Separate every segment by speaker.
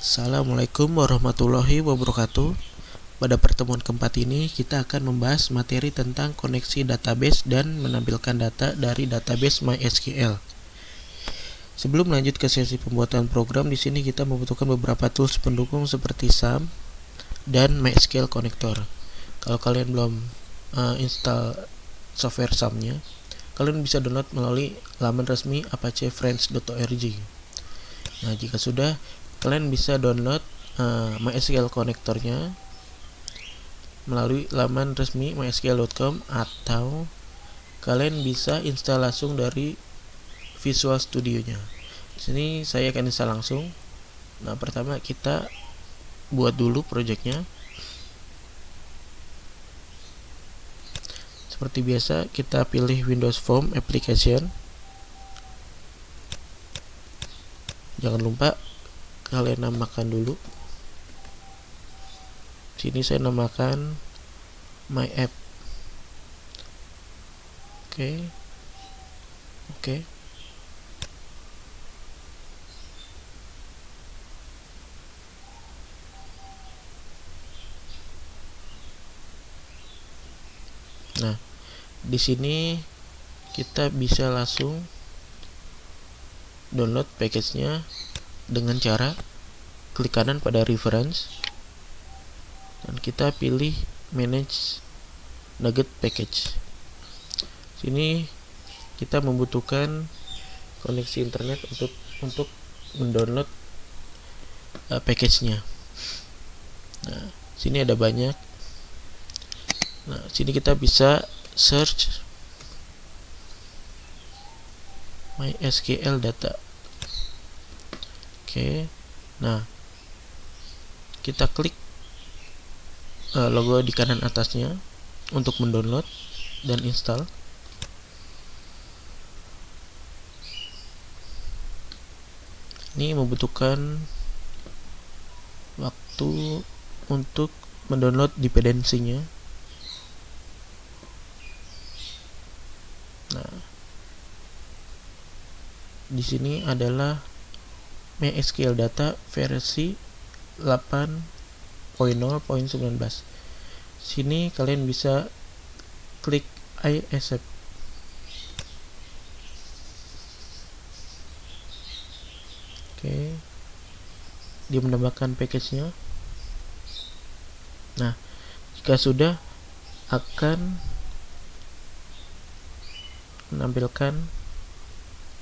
Speaker 1: Assalamualaikum warahmatullahi wabarakatuh. Pada pertemuan keempat ini kita akan membahas materi tentang koneksi database dan menampilkan data dari database MySQL. Sebelum lanjut ke sesi pembuatan program, di sini kita membutuhkan beberapa tools pendukung seperti SAM dan MySQL Connector. Kalau kalian belum install software SAM-nya, kalian bisa download melalui laman resmi apachefriends.org. Nah, jika sudah, kalian bisa download MySQL Connector-nya melalui laman resmi mysql.com, atau kalian bisa install langsung dari Visual Studio-nya. Di sini saya akan install langsung. Nah, pertama kita buat dulu projectnya. Seperti biasa, kita pilih Windows Form Application. Jangan lupa kalian namakan dulu. Sini saya namakan My App. Oke. Nah, di sini kita bisa langsung download package-nya dengan cara klik kanan pada reference dan kita pilih manage nugget package. Sini kita membutuhkan koneksi internet untuk mendownload package-nya. Nah, sini ada banyak. Nah, sini kita bisa search MySQL data. Oke. Nah, kita klik logo di kanan atasnya untuk mendownload dan install. Ini membutuhkan waktu untuk mendownload dependensinya. Nah, di sini adalah MySQL data versi 8.0.19. Sini kalian bisa klik I accept. Oke. Dia menambahkan package-nya. Nah, jika sudah, akan menampilkan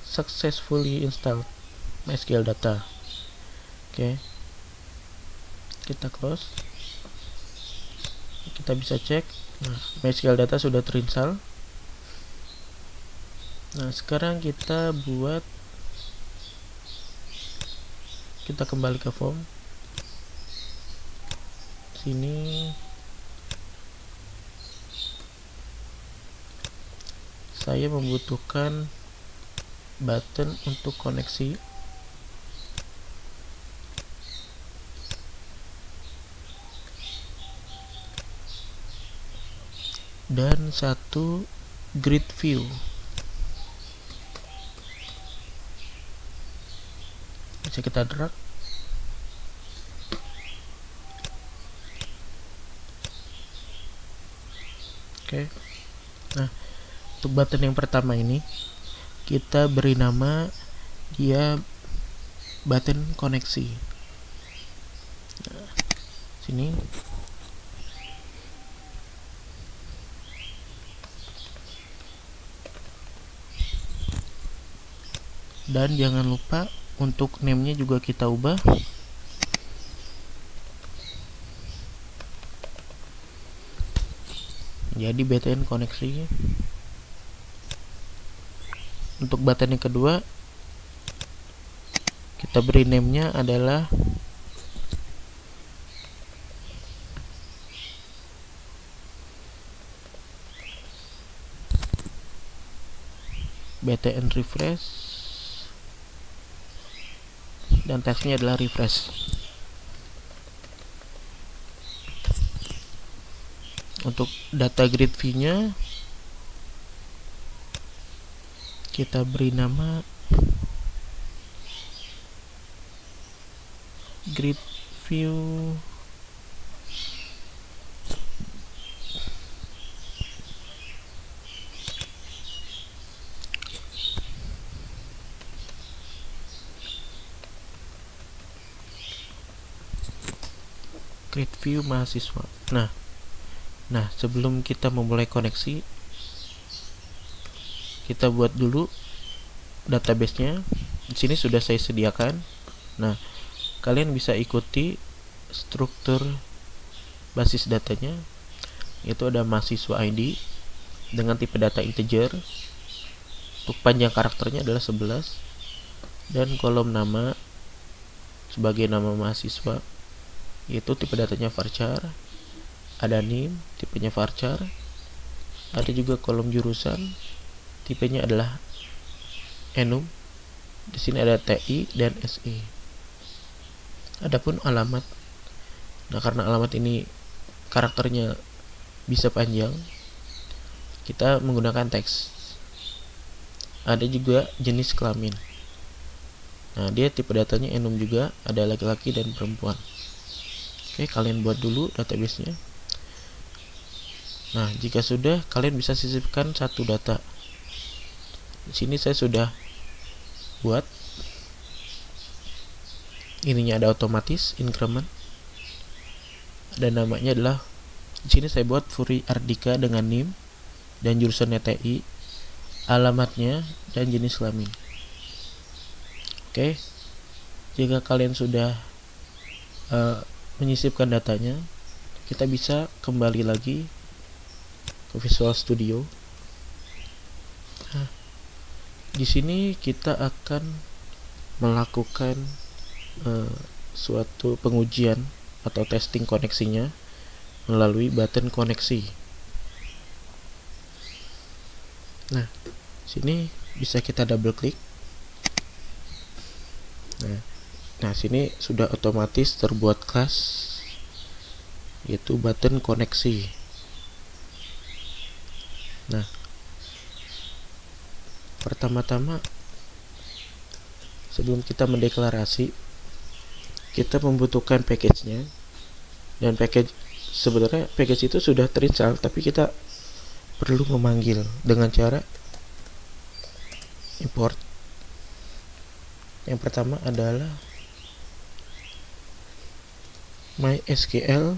Speaker 1: successfully installed MySQL data. Oke. Kita close. Kita bisa cek. Nah, MySQL data sudah terinstall. Nah, sekarang kita kembali ke form. Sini saya membutuhkan button untuk koneksi. Dan satu grid view. Bisa kita drag. Oke. Nah, untuk button yang pertama ini kita beri nama dia button koneksi. Nah, sini dan jangan lupa untuk name-nya juga kita ubah. Jadi btn koneksi. Untuk button yang kedua kita beri name-nya adalah btn refresh dan teksnya adalah refresh. Untuk data grid view-nya kita beri nama grid view mahasiswa. Nah, sebelum kita memulai koneksi, kita buat dulu database-nya. Di sini sudah saya sediakan. Nah, kalian bisa ikuti struktur basis datanya. Itu ada mahasiswa ID dengan tipe data integer. Untuk panjang karakternya adalah 11 dan kolom nama sebagai nama mahasiswa, itu tipe datanya varchar. Ada NIM, tipenya varchar. Ada juga kolom jurusan, tipenya adalah enum. Di sini ada TI dan SI. Adapun alamat, nah karena alamat ini karakternya bisa panjang, kita menggunakan teks. Ada juga jenis kelamin. Nah, dia tipe datanya enum juga, ada laki-laki dan perempuan. Oke, kalian buat dulu database-nya. Nah, jika sudah, kalian bisa sisipkan satu data. Di sini saya sudah buat. Ininya ada otomatis increment. Dan namanya adalah, di sini saya buat Furi Ardika dengan NIM dan jurusannya TI, alamatnya dan jenis kelamin. Oke. Jika kalian sudah menyisipkan datanya, kita bisa kembali lagi ke Visual Studio. Nah, di sini kita akan melakukan suatu pengujian atau testing koneksinya melalui button koneksi. Nah, sini bisa kita double klik. Nah, sini sudah otomatis terbuat kelas, yaitu button koneksi. Nah, pertama-tama sebelum kita mendeklarasi, kita membutuhkan package-nya. Dan sebenarnya package itu sudah terinstall, tapi kita perlu memanggil dengan cara import. Yang pertama adalah mysql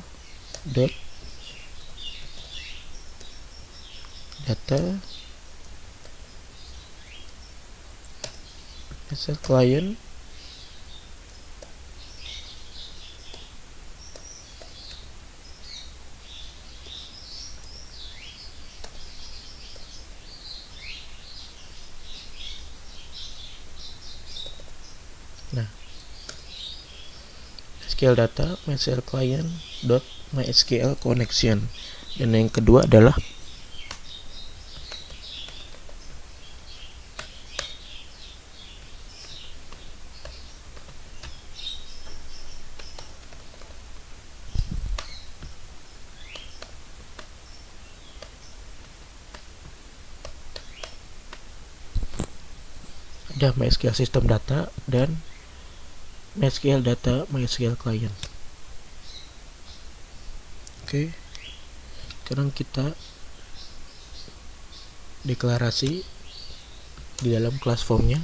Speaker 1: data asal client SQL data mysql client mysql connection. Dan yang kedua adalah MySQL system data dan MySQL data MySQL client. Oke, sekarang kita deklarasi di dalam class formnya.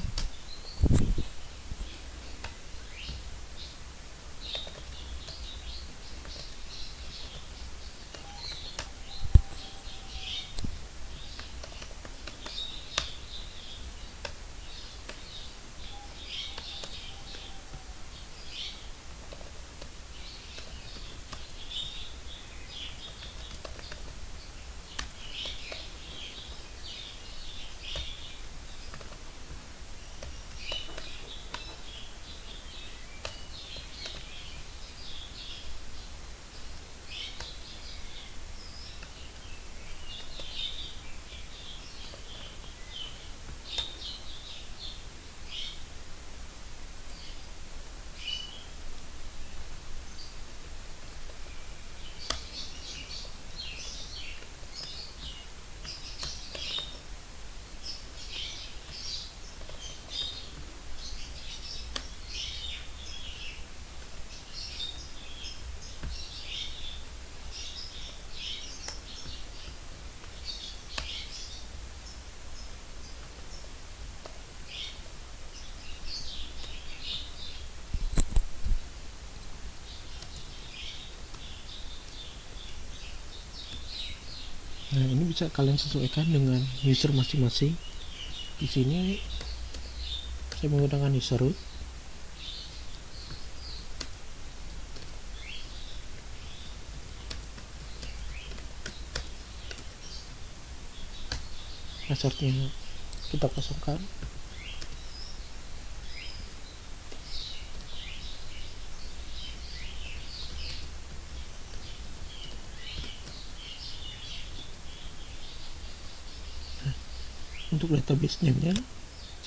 Speaker 1: Nah, ini bisa kalian sesuaikan dengan user masing-masing. Di sini saya menggunakan user root. Passwordnya kita kosongkan. Untuk database name-nya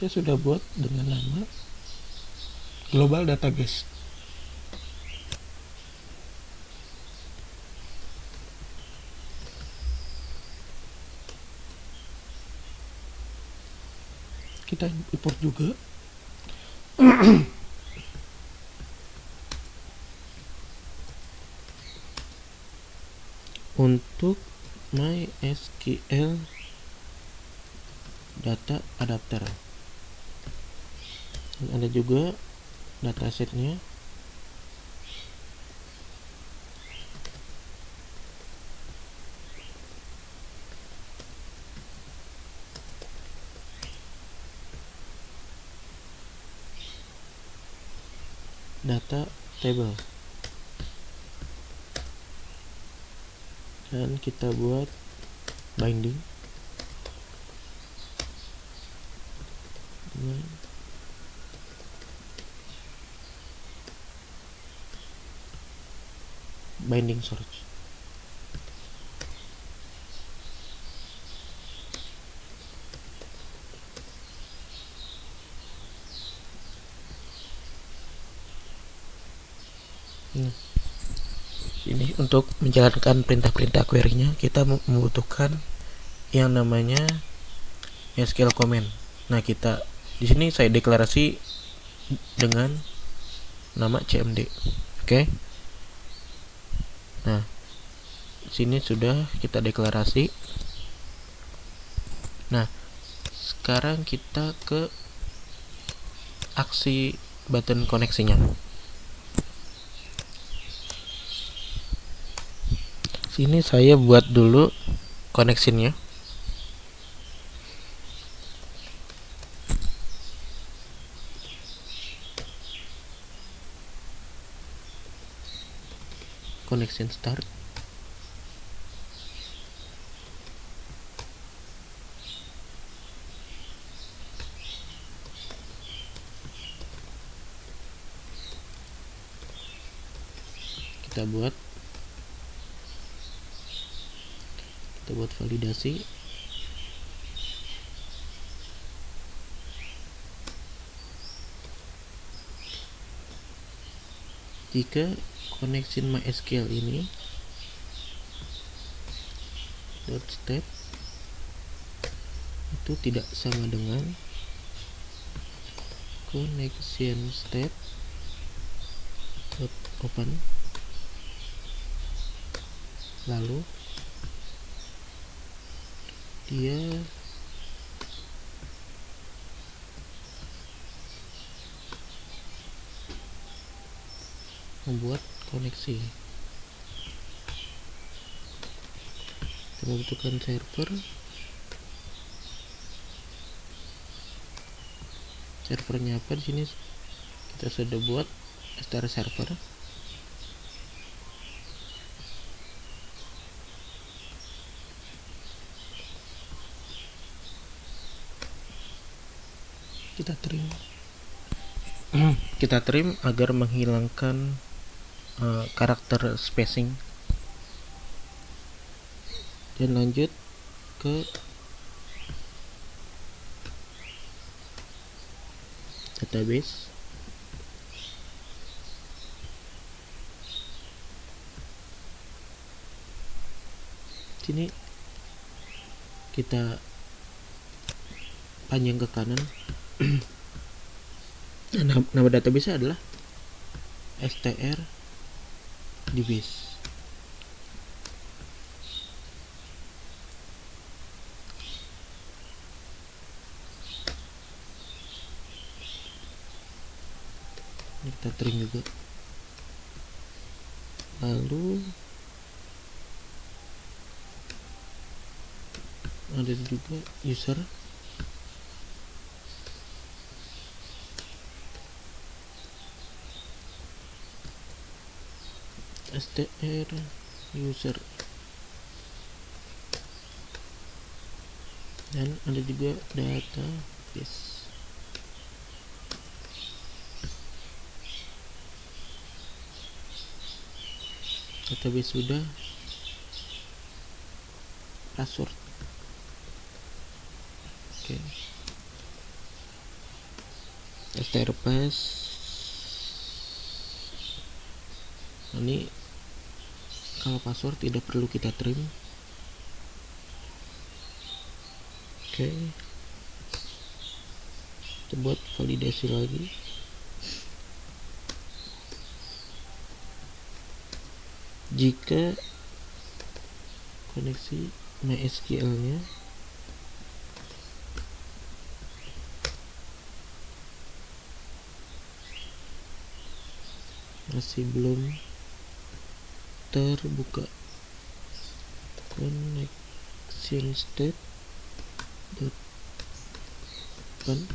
Speaker 1: saya sudah buat dengan nama global database. Kita import juga. Untuk MySQL data adapter, dan ada juga datasetnya. Data table, dan kita buat binding dengan binding search. Ini untuk menjalankan perintah-perintah query-nya kita membutuhkan yang namanya SQL command. Nah, kita di sini saya deklarasi dengan nama cmd. Oke. Nah, sini sudah kita deklarasi. Nah, sekarang kita ke aksi button koneksinya. Sini saya buat dulu koneksinya. Connection start. Kita buat validasi. Jika connection MySQL ini dot step itu tidak sama dengan connection step dot open, lalu dia membuat koneksi. Kita membutuhkan servernya apa. Di sini kita sudah buat str server. Kita trim agar menghilangkan karakter spacing, dan lanjut ke database. Sini kita panjang ke kanan. Nama database adalah str dbase. Kita trim juga. Lalu ada juga user, str user, dan ada juga database. Database sudah, password. Oke. strpass. Ini kalau password tidak perlu kita trim. Oke. Kita buat validasi lagi. Jika koneksi MySQL-nya masih belum terbuka, connection state open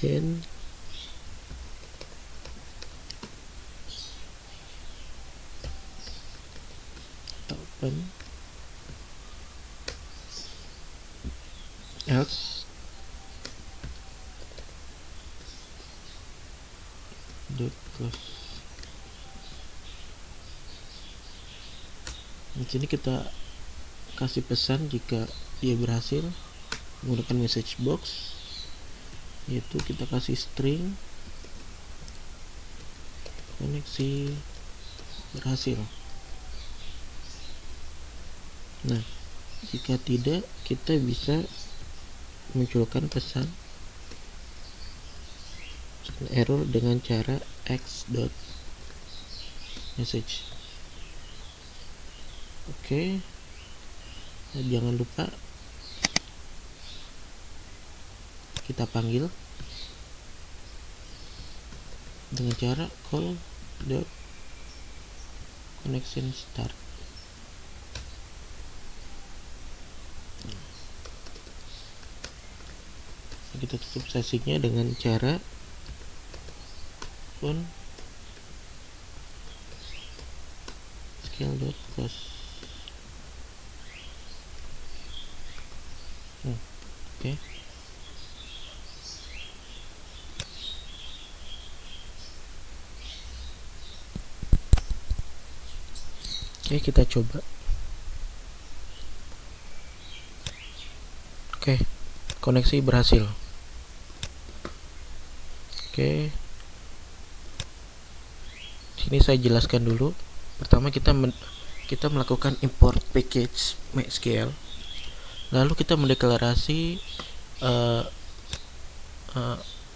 Speaker 1: then open else close. Di sini kita kasih pesan jika dia berhasil menggunakan message box, yaitu kita kasih string koneksi berhasil. Nah, jika tidak, kita bisa munculkan pesan error dengan cara x.message. Oke. Nah, jangan lupa kita panggil dengan cara call dot connection start. Kita tutup sesinya dengan cara on scale dot close. Oke. Oke, kita coba. Oke, koneksi berhasil. Oke. Sini saya jelaskan dulu. Pertama kita melakukan import package MySQL. Lalu kita mendeklarasi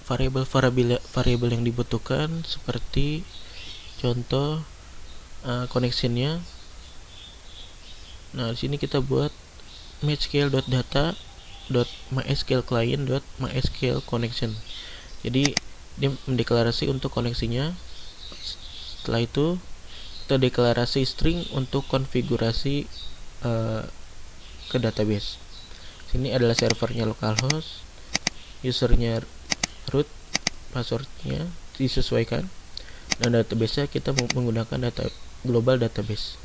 Speaker 1: variabel yang dibutuhkan, seperti contoh connectionnya. Nah, di sini kita buat mysql.data.mysql_client.mysql_connection. Jadi dia mendeklarasi untuk koneksinya. Setelah itu kita deklarasi string untuk konfigurasi ke database. Sini adalah servernya localhost, usernya root, passwordnya disesuaikan, dan database-nya kita menggunakan global database.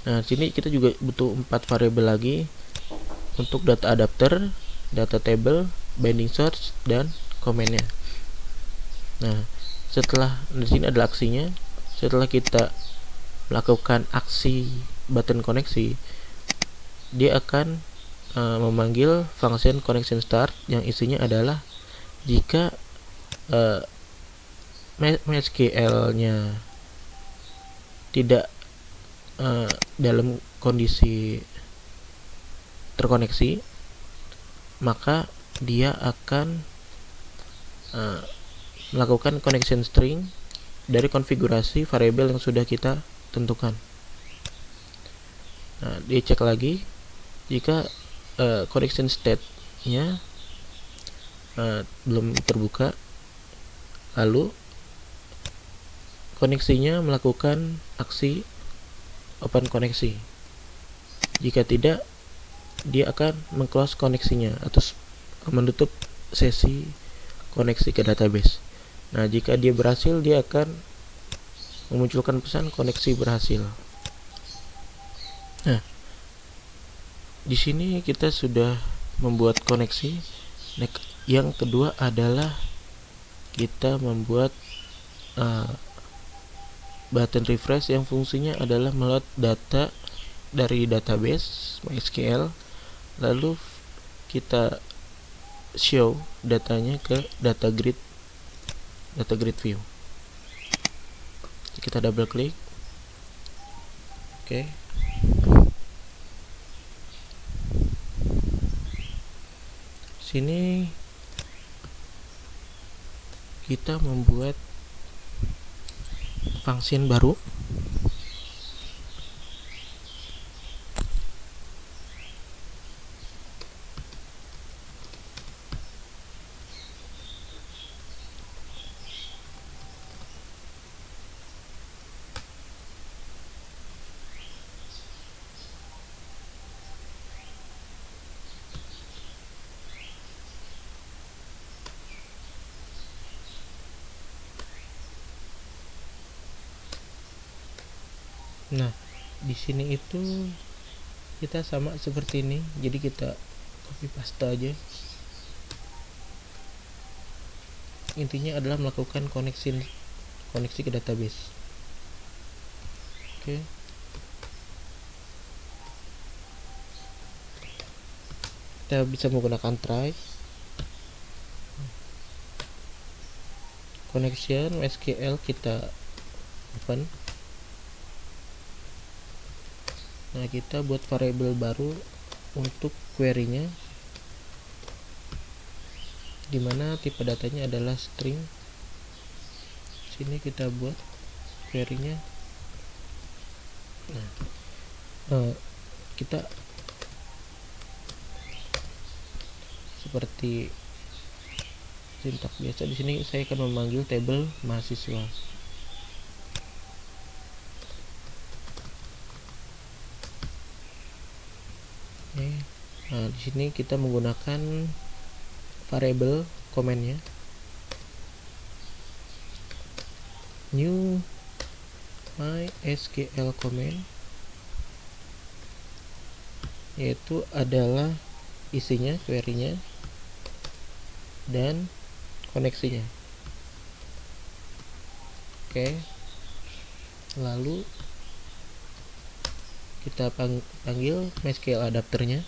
Speaker 1: Nah, sini kita juga butuh 4 variabel lagi untuk data adapter, data table, binding source, dan comment-nya. Nah, setelah di sini adalah aksinya. Setelah kita melakukan aksi button koneksi, dia akan memanggil function connection start yang isinya adalah jika MySQL-nya tidak dalam kondisi terkoneksi, maka dia akan melakukan connection string dari konfigurasi variabel yang sudah kita tentukan. Nah, dicek lagi jika connection state-nya belum terbuka, lalu koneksinya melakukan aksi open koneksi. Jika tidak, dia akan meng-close koneksinya atau menutup sesi koneksi ke database. Nah, jika dia berhasil, dia akan memunculkan pesan koneksi berhasil. Nah, di sini kita sudah membuat koneksi. Yang kedua adalah kita membuat button refresh yang fungsinya adalah meload data dari database MySQL, lalu kita show datanya ke data grid view. Kita double klik. Oke. Sini kita membuat function baru. Nah, di sini itu kita sama seperti ini. Jadi kita copy paste aja. Intinya adalah melakukan koneksi ke database. Oke. Kita bisa menggunakan try. Connection SQL kita open. Nah, kita buat variabel baru untuk query-nya, dimana tipe datanya adalah string. Sini kita buat query-nya. Nah, kita seperti sintak biasa. Di sini saya akan memanggil tabel mahasiswa. Nah, di sini kita menggunakan variabel komennya, new MySQL comment, yaitu adalah isinya, query-nya, dan koneksinya. Oke. Lalu kita panggil MySQL adapternya,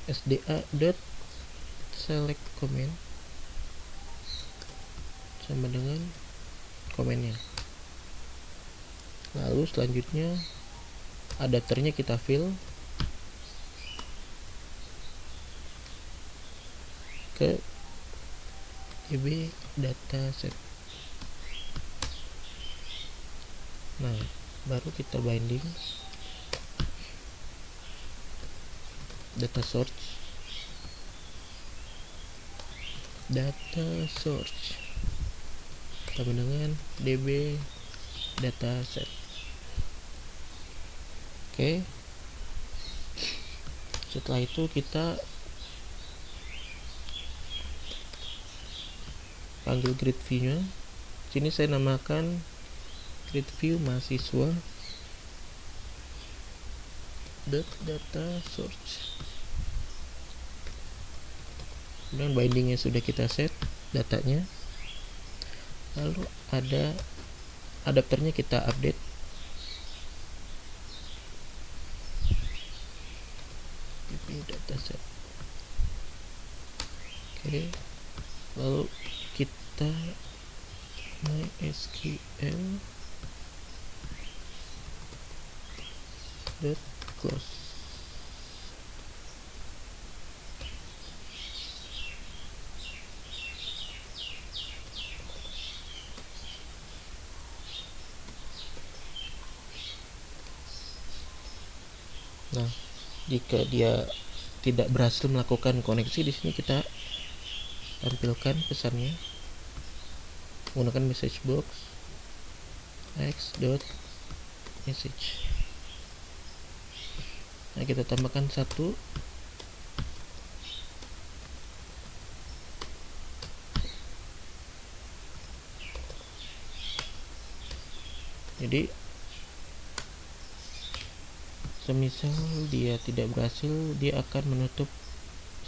Speaker 1: sda.select comment sama dengan komennya. Lalu selanjutnya adapternya kita fill ke db dataset. Nah, baru kita binding data source sama dengan db dataset. Oke. Setelah itu kita panggil grid view-nya. Sini saya namakan grid view mahasiswa data source. Kemudian bindingnya sudah kita set datanya. Lalu ada adapternya kita update. db dataset. Oke. Lalu kita MySQL close. Nah, jika dia tidak berhasil melakukan koneksi, di sini kita tampilkan pesannya menggunakan message box x message. Nah, kita tambahkan 1. Jadi semisal dia tidak berhasil, dia akan menutup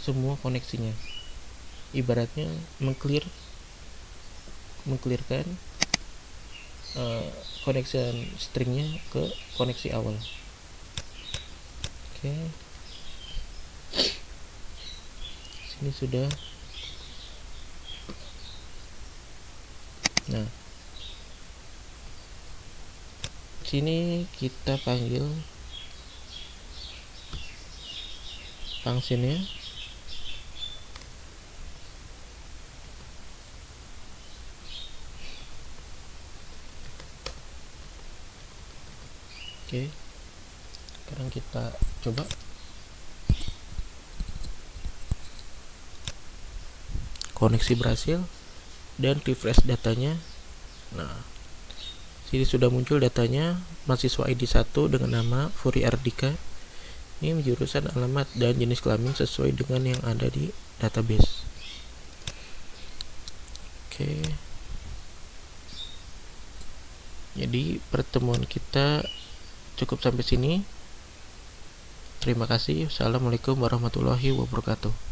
Speaker 1: semua koneksinya. Ibaratnya mengclearkan koneksi stringnya ke koneksi awal. Oke. Sini sudah. Nah, sini kita panggil functionnya. Oke, sekarang kita coba. Koneksi berhasil dan refresh datanya. Nah, sini sudah muncul datanya, mahasiswa ID 1 dengan nama Furi Ardika. Ini jurusan, alamat, dan jenis kelamin sesuai dengan yang ada di database. Oke. Jadi pertemuan kita cukup sampai sini. Terima kasih. Assalamualaikum warahmatullahi wabarakatuh.